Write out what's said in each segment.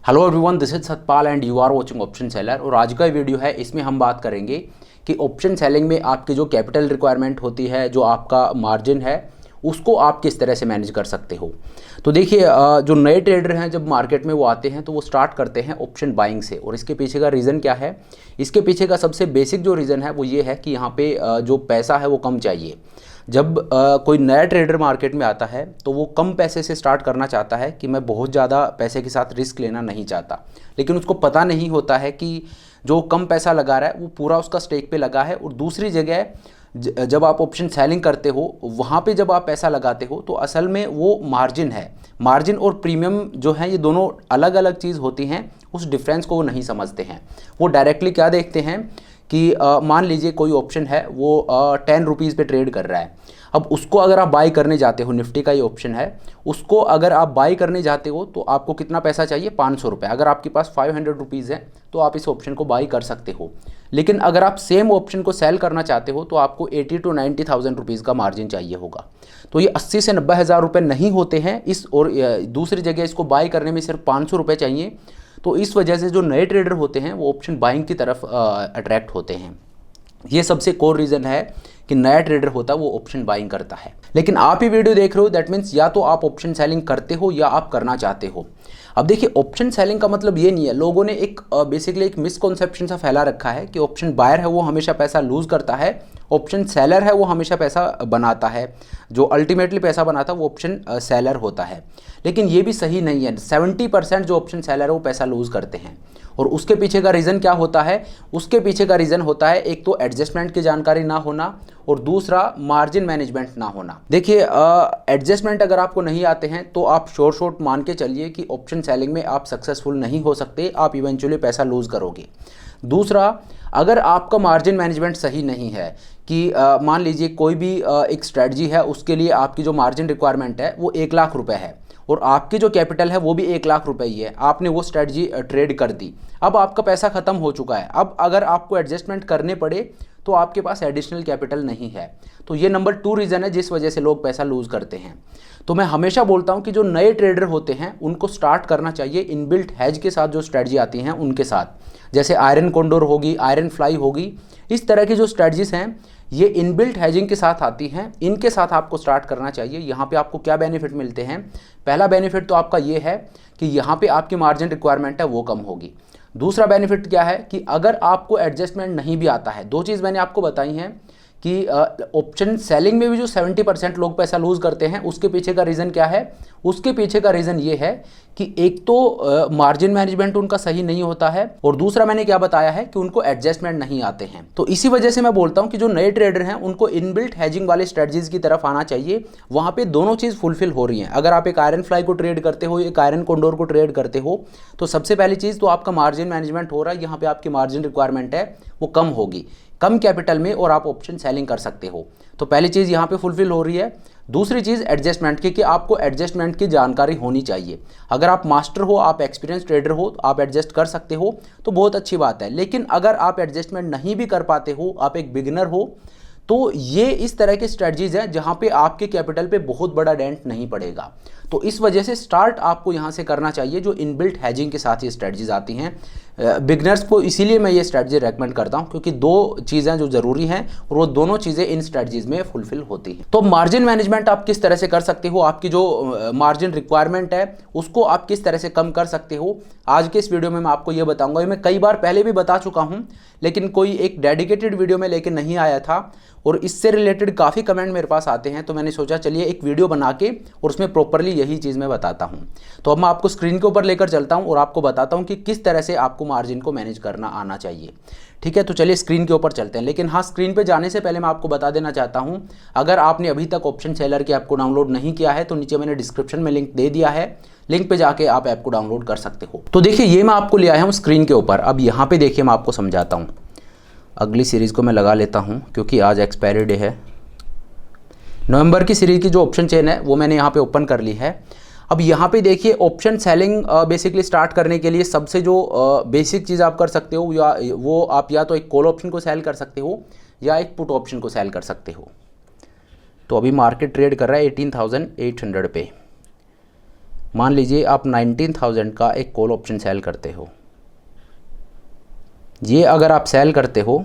Hello everyone, this is Satpal and you are watching option seller. और आज का video है, इसमें हम बात करेंगे कि ऑप्शन सेलिंग में आपकी जो कैपिटल रिक्वायरमेंट होती है, जो आपका मार्जिन है, उसको आप किस तरह से मैनेज कर सकते हो। तो देखिए, जो नए ट्रेडर हैं जब मार्केट में वो आते हैं तो वो स्टार्ट करते हैं ऑप्शन बाइंग से। और इसके पीछे का रीज़न क्या है? इसके पीछे का सबसे बेसिक जो रीज़न है वो ये है कि यहाँ पे जो पैसा है वो कम चाहिए। जब कोई नया ट्रेडर मार्केट में आता है तो वो कम पैसे से स्टार्ट करना चाहता है कि मैं बहुत ज़्यादा पैसे के साथ रिस्क लेना नहीं चाहता, लेकिन उसको पता नहीं होता है कि जो कम पैसा लगा रहा है वो पूरा उसका स्टेक पे लगा है। और दूसरी जगह जब आप ऑप्शन सेलिंग करते हो, वहाँ पे जब आप पैसा लगाते हो तो असल में वो मार्जिन है। मार्जिन और प्रीमियम जो है ये दोनों अलग अलग चीज़ होती हैं। उस डिफरेंस को वो नहीं समझते हैं। वो डायरेक्टली क्या देखते हैं कि मान लीजिए कोई ऑप्शन है वो 10 रुपीज़ पे ट्रेड कर रहा है। अब उसको अगर आप बाई करने जाते हो, निफ्टी का ये ऑप्शन है, उसको अगर आप बाई करने जाते हो तो आपको कितना पैसा चाहिए? 500 रुपये। अगर आपके पास 500 रुपीज़ है तो आप इस ऑप्शन को बाई कर सकते हो। लेकिन अगर आप सेम ऑप्शन को सेल करना चाहते हो तो आपको 80 to 90,000 रुपीज़ का मार्जिन चाहिए होगा। तो ये 80 से 90,000 रुपये नहीं होते हैं इस, और दूसरी जगह इसको बाई करने में सिर्फ 500 रुपये चाहिए। तो इस वजह से जो नए ट्रेडर होते हैं वो ऑप्शन बाइंग की तरफ अट्रैक्ट होते हैं। ये सबसे कोर रीज़न है कि नया ट्रेडर होता है वो ऑप्शन बाइंग करता है। लेकिन आप ही वीडियो देख रहे हो, दैट मीन्स या तो आप ऑप्शन सेलिंग करते हो या आप करना चाहते हो। अब देखिए, ऑप्शन सेलिंग का मतलब ये नहीं है, लोगों ने एक बेसिकली एक मिसकॉन्सेप्शन सा फैला रखा है कि ऑप्शन बायर है वो हमेशा पैसा लूज़ करता है, ऑप्शन सेलर है वो हमेशा पैसा बनाता है। जो अल्टीमेटली पैसा बनाता है वो ऑप्शन सेलर होता है। लेकिन ये भी सही नहीं है। 70% जो ऑप्शन सेलर है वो पैसा लूज़ करते हैं। और उसके पीछे का रीज़न क्या होता है? उसके पीछे का रीज़न होता है एक तो एडजस्टमेंट की जानकारी ना होना, और दूसरा मार्जिन मैनेजमेंट ना होना। देखिए, एडजस्टमेंट अगर आपको नहीं आते हैं तो आप शॉर्ट मान के चलिए कि ऑप्शन सेलिंग में आप सक्सेसफुल नहीं हो सकते, आप इवेंचुअली पैसा लूज़ करोगे। दूसरा, अगर आपका मार्जिन मैनेजमेंट सही नहीं है कि मान लीजिए कोई भी एक स्ट्रेटजी है, उसके लिए आपकी जो मार्जिन रिक्वायरमेंट है वो 1 लाख रुपए है और आपकी जो कैपिटल है वो भी 1 लाख रुपए ही है। आपने वो स्ट्रेटजी ट्रेड कर दी, अब आपका पैसा ख़त्म हो चुका है। अब अगर आपको एडजस्टमेंट करने पड़े तो आपके पास एडिशनल कैपिटल नहीं है। तो ये नंबर 2 रीज़न है जिस वजह से लोग पैसा लूज़ करते हैं। तो मैं हमेशा बोलता हूँ कि जो नए ट्रेडर होते हैं उनको स्टार्ट करना चाहिए इनबिल्ट हैज के साथ। जो स्ट्रेटजी आती हैं उनके साथ, जैसे आयरन कोंडोर होगी, आयरन फ्लाई होगी, इस तरह की जो स्ट्रेटजीज हैं ये इनबिल्ट हैजिंग के साथ आती हैं। इनके साथ आपको स्टार्ट करना चाहिए। यहाँ पे आपको क्या बेनिफिट मिलते हैं? पहला बेनिफिट तो आपका ये है कि यहाँ पे आपकी मार्जिन रिक्वायरमेंट है वो कम होगी। दूसरा बेनिफिट क्या है कि अगर आपको एडजस्टमेंट नहीं भी आता है, दो चीज़ मैंने आपको बताई हैं कि ऑप्शन सेलिंग में भी जो 70% लोग पैसा लूज़ करते हैं, उसके पीछे का रीज़न क्या है? उसके पीछे का रीज़न ये है कि एक तो मार्जिन मैनेजमेंट उनका सही नहीं होता है, और दूसरा मैंने क्या बताया है कि उनको एडजस्टमेंट नहीं आते हैं। तो इसी वजह से मैं बोलता हूं कि जो नए ट्रेडर हैं उनको इनबिल्ट हैजिंग वाले स्ट्रेटजीज की तरफ आना चाहिए। वहां पे दोनों चीज़ फुलफिल हो रही हैं। अगर आप एक आयरन फ्लाई को ट्रेड करते हो, एक आयरन कोंडोर को ट्रेड करते हो, तो सबसे पहली चीज़ तो आपका मार्जिन मैनेजमेंट हो रहा है। यहाँ पे आपकी मार्जिन रिक्वायरमेंट है वो कम होगी, कम कैपिटल में, और आप ऑप्शन सेलिंग कर सकते हो। तो पहली चीज़ यहाँ पे फुलफिल हो रही है। दूसरी चीज़ एडजस्टमेंट की, कि आपको एडजस्टमेंट की जानकारी होनी चाहिए। अगर आप मास्टर हो, आप एक्सपीरियंस ट्रेडर हो, तो आप एडजस्ट कर सकते हो तो बहुत अच्छी बात है। लेकिन अगर आप एडजस्टमेंट नहीं भी कर पाते हो, आप एक बिगिनर हो, तो ये इस तरह की स्ट्रेटजीज हैं जहाँ पे आपके कैपिटल पे बहुत बड़ा डेंट नहीं पड़ेगा। तो इस वजह से स्टार्ट आपको यहाँ से करना चाहिए जो इनबिल्ट हैजिंग के साथ ये स्ट्रेटजीज आती हैं बिगनर्स को। इसीलिए मैं ये स्ट्रेटजी रेकमेंड करता हूँ, क्योंकि दो चीज़ें जो ज़रूरी हैं और वो दोनों चीज़ें इन स्ट्रेटजीज में फुलफिल होती हैं। तो मार्जिन मैनेजमेंट आप किस तरह से कर सकते हो, आपकी जो मार्जिन रिक्वायरमेंट है उसको आप किस तरह से कम कर सकते हो, आज के इस वीडियो में मैं आपको ये बताऊँगा। ये मैं कई बार पहले भी बता चुका हूँ, लेकिन कोई एक डेडिकेटेड वीडियो में लेके नहीं आया था, और इससे रिलेटेड काफ़ी कमेंट मेरे पास आते हैं, तो मैंने सोचा चलिए एक वीडियो बना के और उसमें प्रॉपरली यही चीज़ मैं बताता हूँ। तो अब मैं आपको स्क्रीन के ऊपर लेकर चलता हूँ और आपको बताता हूँ कि किस तरह से आपको मार्जिन को मैनेज करना आना चाहिए। ठीक है, तो चलिए स्क्रीन के ऊपर चलते हैं। लेकिन हाँ, स्क्रीन पे जाने से पहले मैं आपको बता देना चाहता हूँ, अगर आपने अभी तक ऑप्शन सेलर के ऐप को डाउनलोड नहीं किया है तो नीचे मैंने डिस्क्रिप्शन में लिंक दे दिया है, लिंक पे जाके आप ऐप को डाउनलोड कर सकते हो। तो देखिए, ये मैं आपको ले आया हूँ स्क्रीन के ऊपर। अब यहाँ पे देखिए, मैं आपको समझाता हूँ। अगली सीरीज़ को मैं लगा लेता हूँ क्योंकि आज एक्सपायरी डे है। नवंबर की सीरीज़ की जो ऑप्शन चेन है वो मैंने यहाँ पे ओपन कर ली है। अब यहाँ पे देखिए, ऑप्शन सेलिंग बेसिकली स्टार्ट करने के लिए सबसे जो बेसिक चीज़ आप कर सकते हो, या वो आप या तो एक कॉल ऑप्शन को सेल कर सकते हो या एक पुट ऑप्शन को सेल कर सकते हो। तो अभी मार्केट ट्रेड कर रहा है 18,800 पे। मान लीजिए आप 19,000 का एक कॉल ऑप्शन सेल करते हो। ये अगर आप सेल करते हो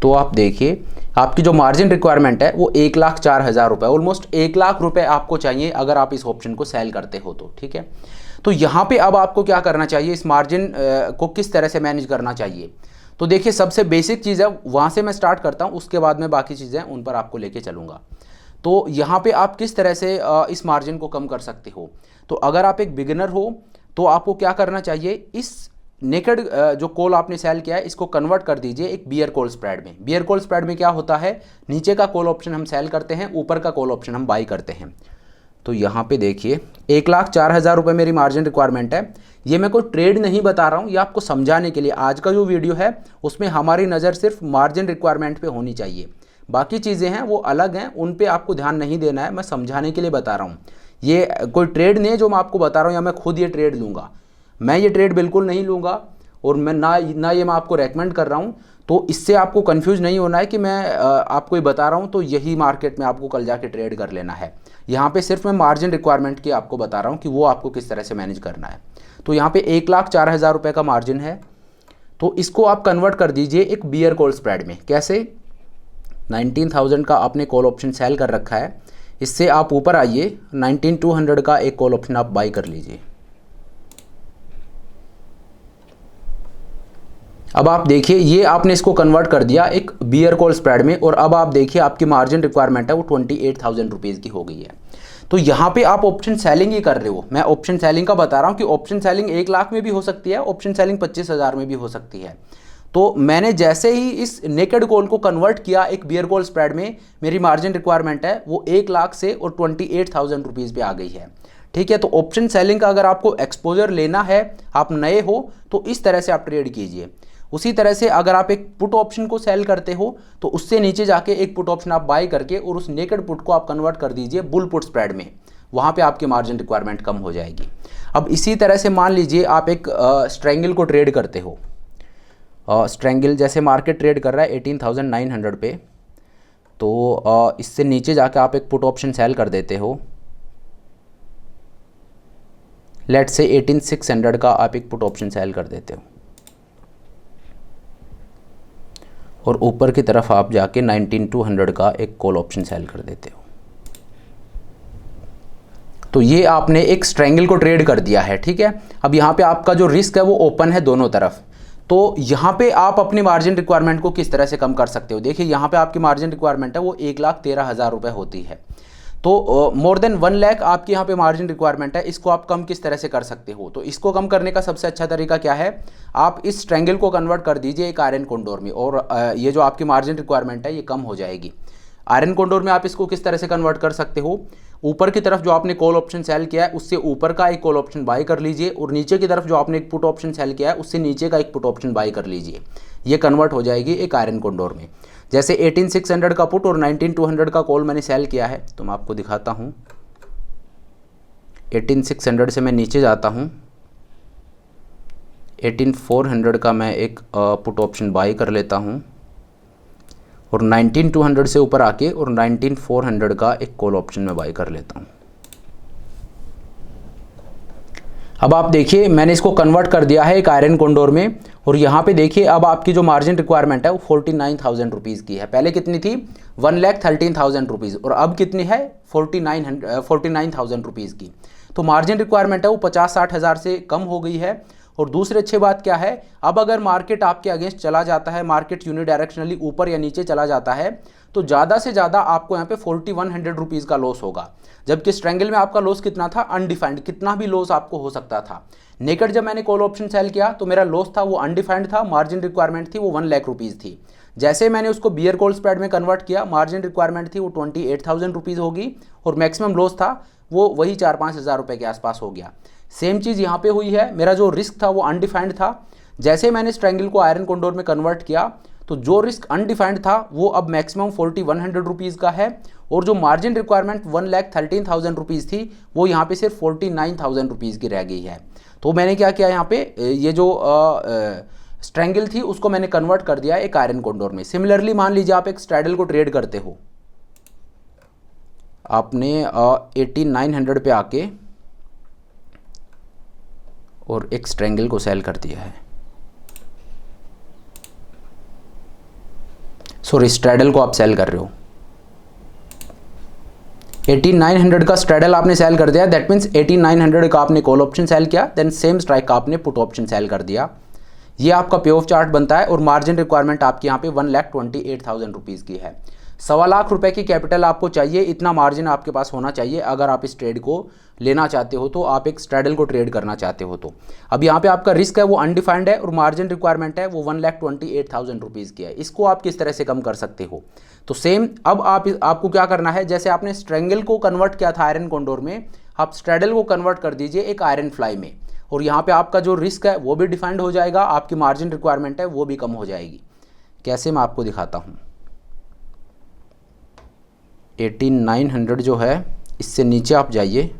तो आप देखिए आपकी जो मार्जिन रिक्वायरमेंट है वो 1,04,000 रुपये, ऑलमोस्ट 1 लाख रुपए आपको चाहिए अगर आप इस ऑप्शन को सेल करते हो तो, ठीक है। तो यहाँ पे अब आपको क्या करना चाहिए, इस मार्जिन को किस तरह से मैनेज करना चाहिए। तो देखिए सबसे बेसिक चीज़ है, वहाँ से मैं स्टार्ट करता हूँ, उसके बाद में बाकी चीज़ें उन पर आपको लेके चलूँगा। तो यहाँ पे आप किस तरह से इस मार्जिन को कम कर सकते हो। तो अगर आप एक बिगिनर हो तो आपको क्या करना चाहिए, इस नेकेड जो कॉल आपने सेल किया है इसको कन्वर्ट कर दीजिए एक बियर कॉल स्प्रेड में। बियर कॉल स्प्रेड में क्या होता है, नीचे का कॉल ऑप्शन हम सेल करते हैं, ऊपर का कॉल ऑप्शन हम बाई करते हैं। तो यहाँ पे देखिए 1,04,000 रुपये मेरी मार्जिन रिक्वायरमेंट है। ये मैं कोई ट्रेड नहीं बता रहा हूँ, ये आपको समझाने के लिए आज का जो वीडियो है उसमें हमारी नज़र सिर्फ मार्जिन रिक्वायरमेंट पे होनी चाहिए। बाकी चीज़ें हैं वो अलग हैं, उन पे आपको ध्यान नहीं देना है, मैं समझाने के लिए बता रहा हूँ। ये कोई ट्रेड नहीं है जो मैं आपको बता रहा हूँ या मैं खुद ये ट्रेड लूँगा, मैं ये ट्रेड बिल्कुल नहीं लूँगा और मैं ना ये मैं आपको रेकमेंड कर रहा हूँ। तो इससे आपको कंफ्यूज नहीं होना है कि मैं आपको ये बता रहा हूँ तो यही मार्केट में आपको कल जाके ट्रेड कर लेना है। यहाँ पे सिर्फ मैं मार्जिन रिक्वायरमेंट की आपको बता रहा हूँ कि वो आपको किस तरह से मैनेज करना है। तो यहाँ पे 1,04,000 रुपये का मार्जिन है, तो इसको आप कन्वर्ट कर दीजिए एक बियर कॉल स्प्रेड में। कैसे, 19,000 का आपने कॉल ऑप्शन सेल कर रखा है, इससे आप ऊपर आइए 19,200 का एक कॉल ऑप्शन आप बाई कर लीजिए। अब आप देखिए ये आपने इसको कन्वर्ट कर दिया एक बियर कॉल स्प्रेड में, और अब आप देखिए आपकी मार्जिन रिक्वायरमेंट है वो 28,000 रुपीज़ की हो गई है। तो यहाँ पे आप ऑप्शन सेलिंग ही कर रहे हो, मैं ऑप्शन सेलिंग का बता रहा हूँ कि ऑप्शन सेलिंग 1 लाख में भी हो सकती है, ऑप्शन सेलिंग 25,000 में भी हो सकती है। तो मैंने जैसे ही इस नेकेड कॉल को कन्वर्ट किया एक बियर कॉल स्प्रेड में, मेरी मार्जिन रिक्वायरमेंट है वो 1 लाख से और 28,000 रुपीज़ पे आ गई है, ठीक है। तो ऑप्शन सेलिंग का अगर आपको एक्सपोजर लेना है, आप नए हो तो इस तरह से आप ट्रेड कीजिए। उसी तरह से अगर आप एक पुट ऑप्शन को सेल करते हो तो उससे नीचे जाके एक पुट ऑप्शन आप बाय करके और उस नेकेड पुट को आप कन्वर्ट कर दीजिए बुल पुट स्प्रेड में, वहाँ पे आपकी मार्जिन रिक्वायरमेंट कम हो जाएगी। अब इसी तरह से मान लीजिए आप एक स्ट्रैंगल को ट्रेड करते हो, स्ट्रैंगल जैसे मार्केट ट्रेड कर रहा है 18,900 पे, तो इससे नीचे जाके आप एक पुट ऑप्शन सेल कर देते हो, लेट से 18,600 का आप एक पुट ऑप्शन सेल कर देते हो, और ऊपर की तरफ आप जाके 19,200 का एक कॉल ऑप्शन सेल कर देते हो। तो ये आपने एक स्ट्रैंगल को ट्रेड कर दिया है, ठीक है। अब यहाँ पे आपका जो रिस्क है वो ओपन है दोनों तरफ। तो यहाँ पे आप अपनी मार्जिन रिक्वायरमेंट को किस तरह से कम कर सकते हो। देखिए यहाँ पे आपकी मार्जिन रिक्वायरमेंट है वो 1,13,000 रुपये होती है। तो मोर देन 1 लाख आपकी यहाँ पे मार्जिन रिक्वायरमेंट है, इसको आप कम किस तरह से कर सकते हो। तो इसको कम करने का सबसे अच्छा तरीका क्या है, आप इस ट्रायंगल को कन्वर्ट कर दीजिए एक आयरन कॉन्डोर में, और ये जो आपकी मार्जिन रिक्वायरमेंट है ये कम हो जाएगी। आयरन कॉन्डोर में आप इसको किस तरह से कन्वर्ट कर सकते हो, ऊपर की तरफ जो आपने कॉल ऑप्शन सेल किया है उससे ऊपर का एक कॉल ऑप्शन बाय कर लीजिए, और नीचे की तरफ जो आपने एक पुट ऑप्शन सेल किया है उससे नीचे का एक पुट ऑप्शन बाय कर लीजिए। ये कन्वर्ट हो जाएगी एक आयरन कॉन्डोर में। जैसे 18,600 का पुट और 19,200 का कॉल मैंने सेल किया है, तो मैं आपको दिखाता हूँ। 18,600 से मैं नीचे जाता हूँ, 18,400 का मैं एक पुट ऑप्शन बाय कर लेता हूँ, और 19,200 से ऊपर आके और 19,400 का एक कॉल ऑप्शन में बाय कर लेता हूँ। अब आप देखिए मैंने इसको कन्वर्ट कर दिया है एक आयरन कॉन्डोर में, और यहाँ पे देखिए अब आपकी जो मार्जिन रिक्वायरमेंट है वो 49,000 रुपीज़ की है। पहले कितनी थी 1,13,000 रुपीज़, और अब कितनी है 49,000 रुपीज़ की। तो मार्जिन रिक्वायरमेंट है वो 50-60 हज़ार से कम हो गई है। और दूसरी अच्छी बात क्या है, अब अगर मार्केट आपके अगेंस्ट चला जाता है, मार्केट यूनिडायरेक्शनली ऊपर या नीचे चला जाता है, तो ज़्यादा से ज़्यादा आपको यहाँ पे 4,100 रुपीज़ का लॉस होगा। जबकि स्ट्रैंगल में आपका लॉस कितना था, अनडिफाइंड, कितना भी लॉस आपको हो सकता था। नेकेड जब मैंने कॉल ऑप्शन सेल किया तो मेरा लॉस था वो अनडिफाइंड था, मार्जिन रिक्वायरमेंट थी वो 1 लाख रुपीज़ थी। जैसे मैंने उसको बियर कॉल स्प्रेड में कन्वर्ट किया, मार्जिन रिक्वायरमेंट थी वो 28,000 रुपीज़ होगी, और मैक्सिमम लॉस था वो वही 4-5 हज़ार रुपये के आसपास हो गया। सेम चीज़ यहाँ पे हुई है, मेरा जो रिस्क था वो अनडिफाइंड था। जैसे मैंने स्ट्रैंगल को आयरन कॉन्डोर में कन्वर्ट किया तो जो रिस्क अनडिफाइंड था वो अब मैक्सिमम 4,100 रुपीज़ का है, और जो मार्जिन रिक्वायरमेंट 1,13,000 रुपीज़ थी वो यहाँ पे सिर्फ 49,000 रुपीज़ की रह गई है। तो मैंने क्या किया, यहाँ पे ये जो स्ट्रैंगल थी उसको मैंने कन्वर्ट कर दिया एक आयरन कॉन्डोर में। सिमिलरली मान लीजिए आप एक स्ट्रैडल को ट्रेड करते हो, आपने 8900 पे आके और एक स्ट्रेंगल को सेल कर दिया है, सॉरी स्ट्रैडल को आप सेल कर रहे हो। 8900 का स्ट्रैडल आपने सेल कर दिया, दैट मीन्स 8900 का आपने कॉल ऑप्शन सेल किया, देन सेम स्ट्राइक का आपने पुट ऑप्शन सेल कर दिया। ये आपका पे ऑफ चार्ट बनता है और मार्जिन रिक्वायरमेंट आपकी यहाँ पे 1,28,000 रुपीज़ की है। 1.25 लाख रुपए की कैपिटल आपको चाहिए, इतना मार्जिन आपके पास होना चाहिए अगर आप इस ट्रेड को लेना चाहते हो, तो आप एक स्ट्रैडल को ट्रेड करना चाहते हो तो। अब यहाँ पे आपका रिस्क है वो अनडिफाइंड है और मार्जिन रिक्वायरमेंट है वो 1,28,000 रुपीज़ की है। इसको आप किस तरह से कम कर सकते हो, तो सेम अब आपको क्या करना है, जैसे आपने स्ट्रेंगल को कन्वर्ट किया था आयरन कॉन्डोर में, आप स्ट्रैडल को कन्वर्ट कर दीजिए एक आयरन फ्लाई में, और यहाँ पे आपका जो रिस्क है वो भी डिफाइंड हो जाएगा, आपकी मार्जिन रिक्वायरमेंट है वो भी कम हो जाएगी। कैसे, मैं आपको दिखाता हूँ। 8900 जो है इससे नीचे आप जाइए,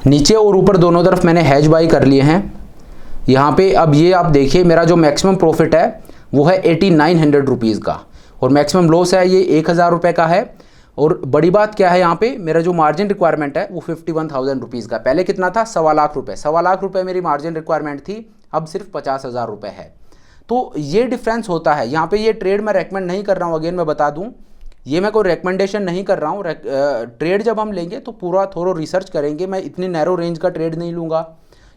नीचे और ऊपर दोनों तरफ मैंने हैज बाई कर लिए हैं। यहाँ पे अब ये आप देखिए मेरा जो मैक्सिमम प्रॉफिट है वो है 8900 रुपीज़ का, और मैक्सिमम लॉस है ये 1000 रुपये का है। और बड़ी बात क्या है, यहाँ पे मेरा जो मार्जिन रिक्वायरमेंट है वो 51,000 रुपीज़ का, पहले कितना था 1.25 लाख रुपये, 1.25 लाख रुपये मेरी मार्जिन रिक्वायरमेंट थी, अब सिर्फ 50,000 रुपये है। तो ये डिफरेंस होता है यहाँ पे। ये ट्रेड मैं रेकमेंड नहीं कर रहा हूँ, अगेन मैं बता दूँ, ये मैं कोई रिकमेंडेशन नहीं कर रहा हूँ। ट्रेड जब हम लेंगे तो पूरा थोड़ा रिसर्च करेंगे। मैं इतनी नैरो रेंज का ट्रेड नहीं लूँगा,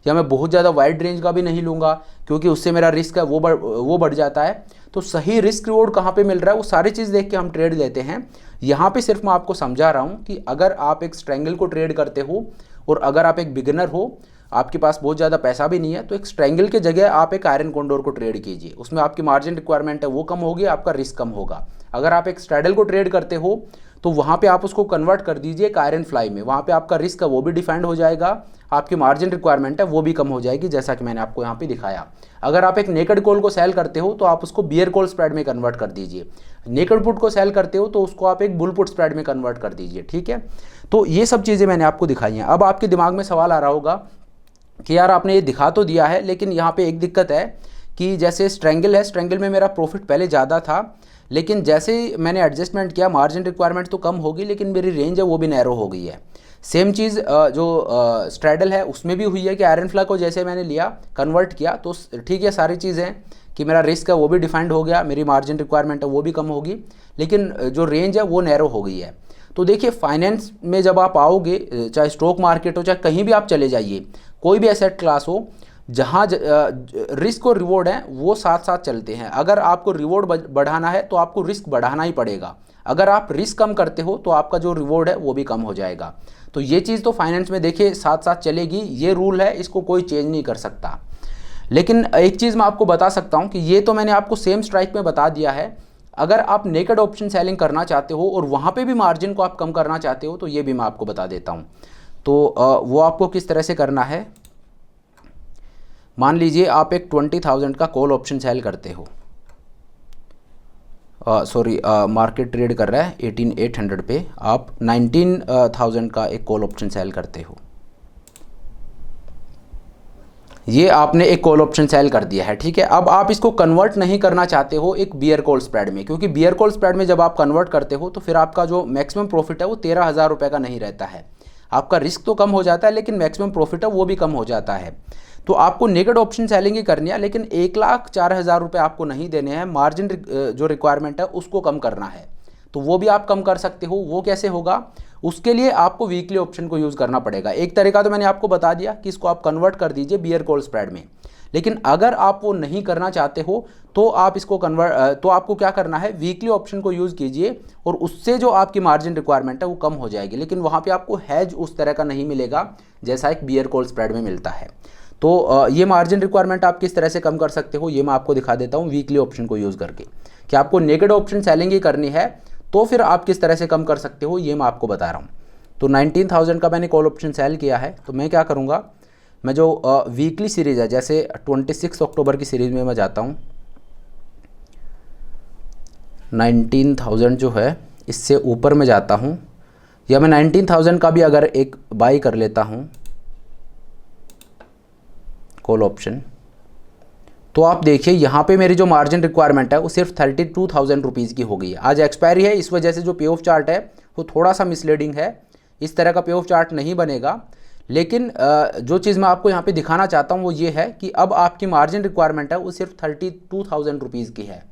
या मैं बहुत ज़्यादा वाइड रेंज का भी नहीं लूँगा, क्योंकि उससे मेरा रिस्क है वो बढ़ जाता है। तो सही रिस्क रिवॉर्ड कहाँ पे मिल रहा है वो सारी चीज़ देख के हम ट्रेड लेते हैं। यहाँ पे सिर्फ मैं आपको समझा रहा हूँ कि अगर आप एक स्ट्रेंगल को ट्रेड करते हो और अगर आप एक बिगिनर हो, आपके पास बहुत ज़्यादा पैसा भी नहीं है, तो एक स्ट्रेंगल के जगह आप एक आयरन कॉन्डोर को ट्रेड कीजिए, उसमें आपकी मार्जिन रिक्वायरमेंट है वो कम होगी, आपका रिस्क कम होगा। अगर आप एक स्ट्रैडल को ट्रेड करते हो तो वहाँ पे आप उसको कन्वर्ट कर दीजिए एक आयरन फ्लाई में, वहाँ पे आपका रिस्क है वो भी डिफाइंड हो जाएगा, आपकी मार्जिन रिक्वायरमेंट है वो भी कम हो जाएगी, जैसा कि मैंने आपको यहाँ पे दिखाया। अगर आप एक नेकेड कॉल को सेल करते हो तो आप उसको बियर कॉल स्प्रेड में कन्वर्ट कर दीजिए, नेकेड पुट को सेल करते हो तो उसको आप एक बुल पुट स्प्रेड में कन्वर्ट कर दीजिए, ठीक है। तो ये सब चीज़ें मैंने आपको दिखाई हैं। अब आपके दिमाग में सवाल आ रहा होगा कि यार आपने ये दिखा तो दिया है, लेकिन यहाँ पे एक दिक्कत है कि जैसे स्ट्रेंगल है, स्ट्रेंगल में मेरा प्रॉफिट पहले ज़्यादा था, लेकिन जैसे मैंने एडजस्टमेंट किया मार्जिन रिक्वायरमेंट तो कम होगी, लेकिन मेरी रेंज है वो भी नैरो हो गई है। सेम चीज़ जो स्ट्रैडल है उसमें भी हुई है कि आयरन फ्लाई को जैसे मैंने लिया कन्वर्ट किया तो ठीक है, सारी चीज़ें कि मेरा रिस्क है वो भी डिफाइंड हो गया, मेरी मार्जिन रिक्वायरमेंट है वो भी कम होगी, लेकिन जो रेंज है वो नैरो हो गई है। तो देखिए फाइनेंस में जब आप आओगे, चाहे स्टॉक मार्केट हो चाहे कहीं भी आप चले जाइए, कोई भी एसेट क्लास हो, जहाँ रिस्क और रिवॉर्ड हैं वो साथ साथ चलते हैं। अगर आपको रिवॉर्ड बढ़ाना है तो आपको रिस्क बढ़ाना ही पड़ेगा, अगर आप रिस्क कम करते हो तो आपका जो रिवॉर्ड है वो भी कम हो जाएगा। तो ये चीज़ तो फाइनेंस में देखिए साथ साथ चलेगी, ये रूल है, इसको कोई चेंज नहीं कर सकता। लेकिन एक चीज़ मैं आपको बता सकता हूँ कि ये तो मैंने आपको सेम स्ट्राइक में बता दिया है। अगर आप नेकेड ऑप्शन सेलिंग करना चाहते हो और वहाँ पे भी मार्जिन को आप कम करना चाहते हो तो ये भी मैं आपको बता देता हूँ। तो वो आपको किस तरह से करना है, मान लीजिए आप एक 20,000 का कॉल ऑप्शन सेल करते हो, सॉरी मार्केट ट्रेड कर रहा है 18,800 पे, आप 19,000 का एक कॉल ऑप्शन सेल करते हो। ये आपने एक कॉल ऑप्शन सेल कर दिया है, ठीक है। अब आप इसको कन्वर्ट नहीं करना चाहते हो एक बियर कॉल स्प्रेड में, क्योंकि बियर कॉल स्प्रेड में जब आप कन्वर्ट करते हो तो फिर आपका जो मैक्सिमम प्रॉफिट है वो 13,000 रुपये का नहीं रहता है। आपका रिस्क तो कम हो जाता है लेकिन मैक्सिमम प्रॉफिट है वो भी कम हो जाता है। तो आपको नेकेड ऑप्शन सेलिंग ही करनी है, लेकिन 1,04,000 रुपये आपको नहीं देने हैं, मार्जिन जो रिक्वायरमेंट है उसको कम करना है। तो वो भी आप कम कर सकते हो। वो कैसे होगा, उसके लिए आपको वीकली ऑप्शन को यूज़ करना पड़ेगा। एक तरीका तो मैंने आपको बता दिया कि इसको आप कन्वर्ट कर दीजिए बियर कॉल स्प्रेड में, लेकिन अगर आप वो नहीं करना चाहते हो तो आप इसको तो आपको क्या करना है, वीकली ऑप्शन को यूज़ कीजिए और उससे जो आपकी मार्जिन रिक्वायरमेंट है वो कम हो जाएगी, लेकिन वहाँ पे आपको हैज उस तरह का नहीं मिलेगा जैसा एक बियर कॉल स्प्रेड में मिलता है। तो ये मार्जिन रिक्वायरमेंट आप किस तरह से कम कर सकते हो ये मैं आपको दिखा देता हूँ वीकली ऑप्शन को यूज़ करके। कि आपको नेकेड ऑप्शन सेलिंग ही करनी है तो फिर आप किस तरह से कम कर सकते हो ये मैं आपको बता रहा हूँ। तो 19,000 का मैंने कॉल ऑप्शन सेल किया है, तो मैं क्या करूँगा, मैं जो वीकली सीरीज़ है, जैसे 26 अक्टूबर की सीरीज़ में मैं जाता हूँ, 19,000 जो है इससे ऊपर मैं जाता हूँ, या मैं 19,000 का भी अगर एक बाई कर लेता हूँ, कॉल ऑप्शन, तो आप देखिए यहाँ पे मेरी जो मार्जिन रिक्वायरमेंट है वो सिर्फ 32,000 रुपीज़ की हो गई है। आज एक्सपायरी है, इस वजह से जो पे ऑफ चार्ट है वो थोड़ा सा मिसलीडिंग है, इस तरह का पे ऑफ चार्ट नहीं बनेगा। लेकिन जो चीज़ मैं आपको यहाँ पे दिखाना चाहता हूँ वो ये है कि अब आपकी मार्जिन रिक्वायरमेंट है वो सिर्फ 32,000 रुपीज़ की है।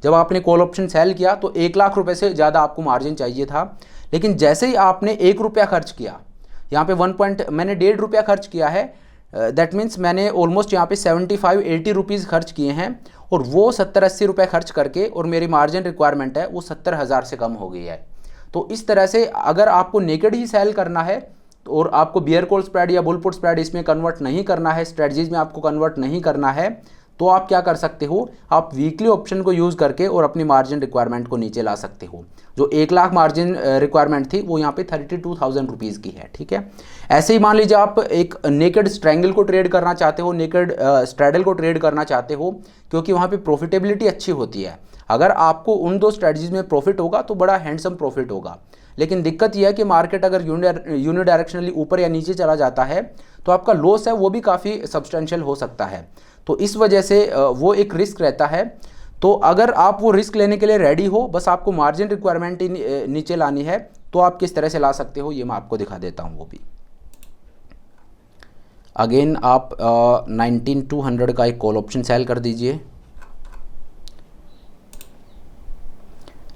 जब आपने कॉल ऑप्शन सेल किया तो 1,00,000 रुपये से ज़्यादा आपको मार्जिन चाहिए था, लेकिन जैसे ही आपने 1 रुपया खर्च किया, यहाँ पे मैंने 1.5 रुपया खर्च किया है, दैट मीन्स मैंने ऑलमोस्ट यहाँ पे 75-80 रुपीज़ खर्च किए हैं, और वो 70-80 रुपये खर्च करके और मेरी मार्जिन रिक्वायरमेंट है वो 70,000 से कम हो गई है। तो इस तरह से अगर आपको नेकेड ही सेल करना है और आपको बियर कॉल स्प्रेड या बुल पुट स्प्रेड इसमें कन्वर्ट नहीं करना है, स्ट्रेटजीज में आपको कन्वर्ट नहीं करना है, तो आप क्या कर सकते हो, आप वीकली ऑप्शन को यूज़ करके और अपनी मार्जिन रिक्वायरमेंट को नीचे ला सकते हो। जो 1,00,000 मार्जिन रिक्वायरमेंट थी वो यहाँ पे 32,000 रुपीज़ की है, ठीक है। ऐसे ही मान लीजिए आप एक नेकेड स्ट्रैंगल को ट्रेड करना चाहते हो, नेकेड स्ट्रैडल को ट्रेड करना चाहते हो, क्योंकि वहाँ पे प्रॉफिटेबिलिटी अच्छी होती है। अगर आपको उन दो स्ट्रेटजीज में प्रॉफिट होगा तो बड़ा हैंडसम प्रॉफिट होगा, लेकिन दिक्कत यह है कि मार्केट अगर यूनिडायरेक्शनली ऊपर या नीचे चला जाता है तो आपका लॉस है वो भी काफ़ी सब्सटेंशियल हो सकता है। तो इस वजह से वो एक रिस्क रहता है। तो अगर आप वो रिस्क लेने के लिए रेडी हो, बस आपको मार्जिन रिक्वायरमेंट नीचे लानी है, तो आप किस तरह से ला सकते हो ये मैं आपको दिखा देता हूँ। वो भी अगेन आप 19,200 का एक कॉल ऑप्शन सेल कर दीजिए।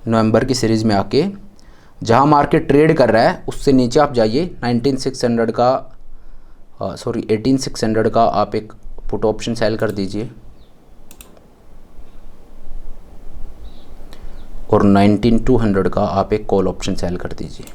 नवंबर की सीरीज़ में आके जहाँ मार्केट ट्रेड कर रहा है उससे नीचे आप जाइए, 18,600 का आप एक पुट ऑप्शन सेल कर दीजिए और 19,200 का आप एक कॉल ऑप्शन सेल कर दीजिए।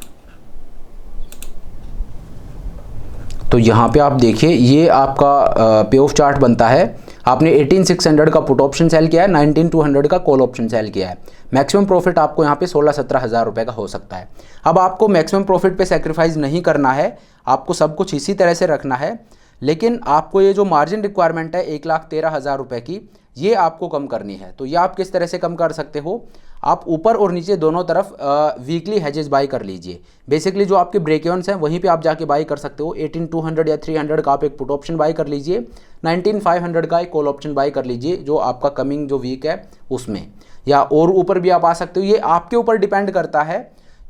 तो यहाँ पे आप देखिए ये आपका पे ऑफ चार्ट बनता है। आपने 18,600 का पुट ऑप्शन सेल किया है, 19,200 का कॉल ऑप्शन सेल किया है। मैक्सिमम प्रॉफिट आपको यहाँ पे 16-17 हज़ार रुपये का हो सकता है। अब आपको मैक्सिमम प्रॉफिट पे सेक्रीफाइस नहीं करना है, आपको सब कुछ इसी तरह से रखना है, लेकिन आपको ये जो मार्जिन रिक्वायरमेंट है 1,13,000 रुपये की, ये आपको कम करनी है। तो ये आप किस तरह से कम कर सकते हो, आप ऊपर और नीचे दोनों तरफ वीकली हेजेस बाई कर लीजिए। बेसिकली जो आपके ब्रेक इवन्स हैं वहीं पे आप जाके बाई कर सकते हो। 18,200 या 300 का आप एक पुट ऑप्शन बाई कर लीजिए, 19,500 का एक कॉल ऑप्शन बाई कर लीजिए जो आपका कमिंग जो वीक है उसमें, या और ऊपर भी आप आ सकते हो। ये आपके ऊपर डिपेंड करता है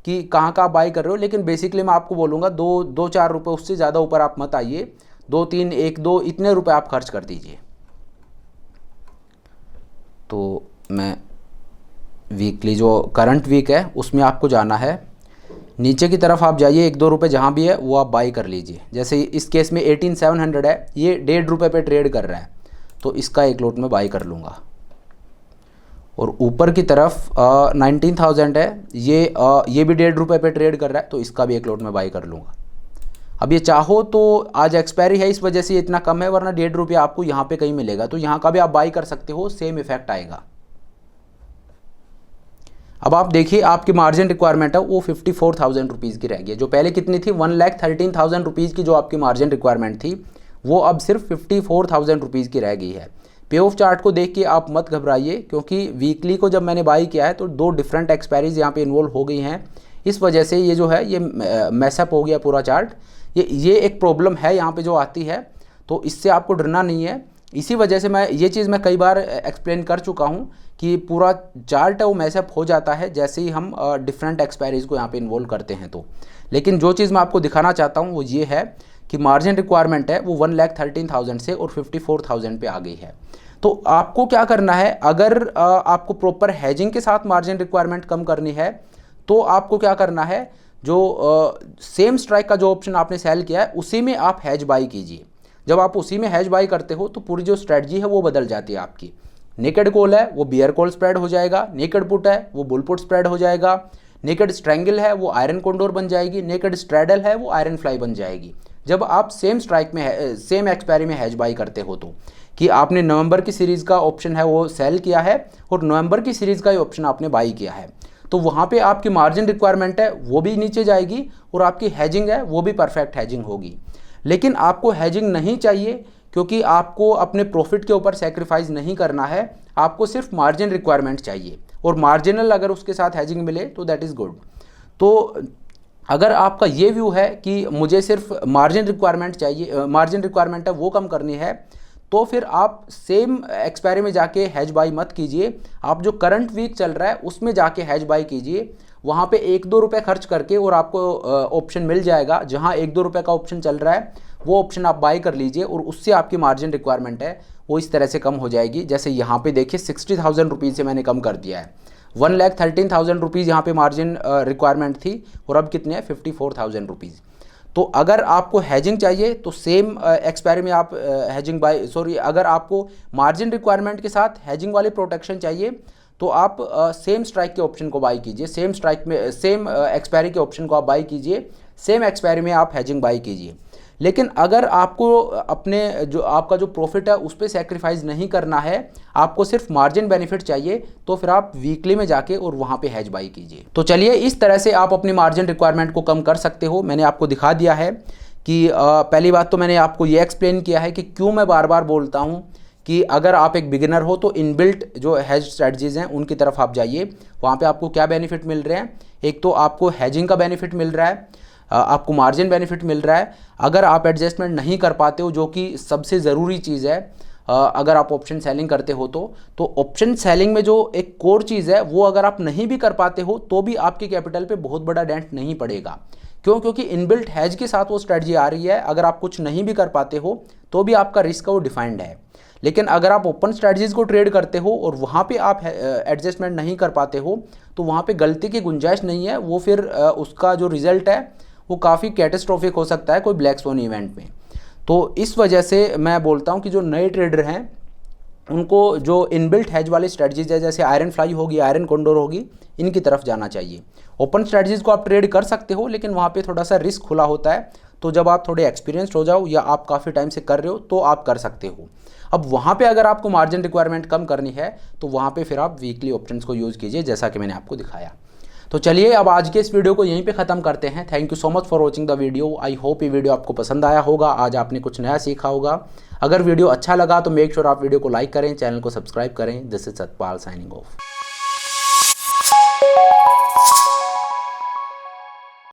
कि कहाँ का आप बाई कर रहे हो, लेकिन बेसिकली मैं आपको बोलूँगा 2-4 रुपये उससे ज़्यादा ऊपर आप मत आइए। 2-3, 1-2 इतने रुपए आप खर्च कर दीजिए। तो मैं वीकली जो करंट वीक है उसमें आपको जाना है, नीचे की तरफ आप जाइए, 1-2 रुपये जहाँ भी है वो आप बाई कर लीजिए। जैसे इस केस में 18,700 है, ये 1.5 रुपये पे ट्रेड कर रहा है, तो इसका एक लॉट में बाई कर लूँगा। और ऊपर की तरफ 19,000 है, ये भी 1.5 रुपये पे ट्रेड कर रहा है, तो इसका भी एक लॉट में बाई कर लूँगा। अब ये चाहो तो आज एक्सपायरी है इस वजह से ये इतना कम है, वरना 1.5 रुपया आपको यहाँ पे कहीं मिलेगा, तो यहाँ का भी आप बाई कर सकते हो, सेम इफेक्ट आएगा। अब आप देखिए आपकी मार्जिन रिक्वायरमेंट है वो 54,000 रुपीज़ की रह गई है। जो पहले कितनी थी, 1,13,000 रुपीज़ की जो आपकी मार्जिन रिक्वायरमेंट थी वो अब सिर्फ 54,000 रुपीज़ की रह गई है। पे ऑफ चार्ट को देख के आप मत घबराइए, क्योंकि वीकली को जब मैंने बाई किया है तो 2 डिफरेंट एक्सपायरीज यहाँ पे इन्वॉल्व हो गई हैं, इस वजह से ये जो है ये मैसअप हो गया पूरा चार्ट। ये एक प्रॉब्लम है यहाँ पे जो आती है, तो इससे आपको डरना नहीं है। इसी वजह से ये चीज़ मैं कई बार एक्सप्लेन कर चुका हूँ कि पूरा चार्ट है वो मैसअप हो जाता है जैसे ही हम डिफरेंट एक्सपायरीज को यहाँ पे इन्वॉल्व करते हैं। तो लेकिन जो चीज़ मैं आपको दिखाना चाहता हूँ वो ये है कि मार्जिन रिक्वायरमेंट है वो 1,13,000 से और 54,000 पे आ गई है। तो आपको क्या करना है, अगर आपको प्रॉपर हैजिंग के साथ मार्जिन रिक्वायरमेंट कम करनी है तो आपको क्या करना है, जो सेम स्ट्राइक का जो ऑप्शन आपने सेल किया है उसी में आप हैज बाई कीजिए। जब आप उसी में हैज बाई करते हो तो पूरी जो स्ट्रेटजी है वो बदल जाती है आपकी। नेकेड कॉल है वो बियर कॉल स्प्रेड हो जाएगा, नेकेड पुट है वो बुल पुट स्प्रेड हो जाएगा, नेकेड स्ट्रैंगल है वो आयरन कॉन्डोर बन जाएगी, नेकेड स्ट्रैडल है वो आयरन फ्लाई बन जाएगी। जब आप सेम स्ट्राइक में सेम एक्सपायरी में हैज बाई करते हो, तो कि आपने नवंबर की सीरीज़ का ऑप्शन है वो सेल किया है और नवंबर की सीरीज़ का ही ऑप्शन आपने बाई किया है, तो वहाँ पे आपकी मार्जिन रिक्वायरमेंट है वो भी नीचे जाएगी और आपकी हैजिंग है वो भी परफेक्ट हैजिंग होगी। लेकिन आपको हैजिंग नहीं चाहिए, क्योंकि आपको अपने प्रॉफिट के ऊपर सेक्रीफाइस नहीं करना है, आपको सिर्फ मार्जिन रिक्वायरमेंट चाहिए, और मार्जिनल अगर उसके साथ हैजिंग मिले तो दैट इज़ गुड। तो अगर आपका ये व्यू है कि मुझे सिर्फ मार्जिन रिक्वायरमेंट चाहिए, मार्जिन रिक्वायरमेंट है वो कम करनी है, तो फिर आप सेम एक्सपायरी में जाके हैज बाई मत कीजिए, आप जो करंट वीक चल रहा है उसमें जाके हैज बाई कीजिए। वहाँ पे 1-2 रुपये खर्च करके और आपको ऑप्शन मिल जाएगा, जहाँ 1-2 रुपये का ऑप्शन चल रहा है वो ऑप्शन आप बाई कर लीजिए और उससे आपकी मार्जिन रिक्वायरमेंट है वो इस तरह से कम हो जाएगी। जैसे यहाँ पे देखिए 60,000 रुपीज़ से मैंने कम कर दिया है, 1,13,000 रुपीज़ यहाँ पे मार्जिन रिक्वायरमेंट थी और अब कितने हैं 54,000 रुपीज़। तो अगर आपको हैजिंग चाहिए तो सेम एक्सपायरी में आप हैजिंग बाय अगर आपको मार्जिन रिक्वायरमेंट के साथ हैजिंग वाली प्रोटेक्शन चाहिए तो आप सेम स्ट्राइक के ऑप्शन को बाई कीजिए, सेम स्ट्राइक में सेम एक्सपायरी के ऑप्शन को आप बाई कीजिए, सेम एक्सपायरी में आप हैजिंग बाई कीजिए। लेकिन अगर आपको अपने जो आपका जो प्रॉफिट है उस पर सेक्रीफाइस नहीं करना है, आपको सिर्फ मार्जिन बेनिफिट चाहिए, तो फिर आप वीकली में जाके और वहाँ पे हैज बाई कीजिए। तो चलिए इस तरह से आप अपनी मार्जिन रिक्वायरमेंट को कम कर सकते हो। मैंने आपको दिखा दिया है कि पहली बात तो मैंने आपको ये एक्सप्लेन किया है कि क्यों मैं बार बार बोलता हूँ कि अगर आप एक बिगिनर हो तो इनबिल्ट जो हैज स्ट्रेटजीज़ हैं उनकी तरफ आप जाइए। वहाँ पे आपको क्या बेनिफिट मिल रहे हैं, एक तो आपको हैजिंग का बेनिफिट मिल रहा है, आपको मार्जिन बेनिफिट मिल रहा है। अगर आप एडजस्टमेंट नहीं कर पाते हो, जो कि सबसे ज़रूरी चीज़ है अगर आप ऑप्शन सेलिंग करते हो तो ऑप्शन सेलिंग में जो एक कोर चीज़ है वो अगर आप नहीं भी कर पाते हो तो भी आपके कैपिटल पे बहुत बड़ा डेंट नहीं पड़ेगा। क्योंकि इनबिल्ट हैज के साथ वो स्ट्रेटजी आ रही है। अगर आप कुछ नहीं भी कर पाते हो तो भी आपका रिस्क वो डिफाइंड है। लेकिन अगर आप ओपन स्ट्रेटजीज़ को ट्रेड करते हो और वहाँ पे आप एडजस्टमेंट नहीं कर पाते हो तो वहाँ पे गलती की गुंजाइश नहीं है। वो फिर उसका जो रिज़ल्ट है वो काफ़ी कैटेस्ट्रोफिक हो सकता है कोई ब्लैक स्वॉन इवेंट में। तो इस वजह से मैं बोलता हूँ कि जो नए ट्रेडर हैं उनको जो इनबिल्ट हैज वाली स्ट्रेटजीज है, जैसे आयरन फ्लाई होगी, आयरन कोंडोर होगी, इनकी तरफ जाना चाहिए। ओपन स्ट्रेटजीज़ को आप ट्रेड कर सकते हो लेकिन वहाँ पे थोड़ा सा रिस्क खुला होता है। तो जब आप थोड़े एक्सपीरियंस्ड हो जाओ या आप काफ़ी टाइम से कर रहे हो तो आप कर सकते हो। अब वहाँ पे अगर आपको मार्जिन रिक्वायरमेंट कम करनी है तो वहाँ पे फिर आप वीकली ऑप्शंस को यूज़ कीजिए, जैसा कि मैंने आपको दिखाया। तो चलिए अब आज के इस वीडियो को यहीं पे ख़त्म करते हैं। Thank you so much for watching the video. I hope ये वीडियो आपको पसंद आया होगा, आज आपने कुछ नया सीखा होगा। अगर वीडियो अच्छा लगा तो मेक श्योर आप वीडियो को लाइक करें, चैनल को सब्सक्राइब करें। This is Satpal signing off.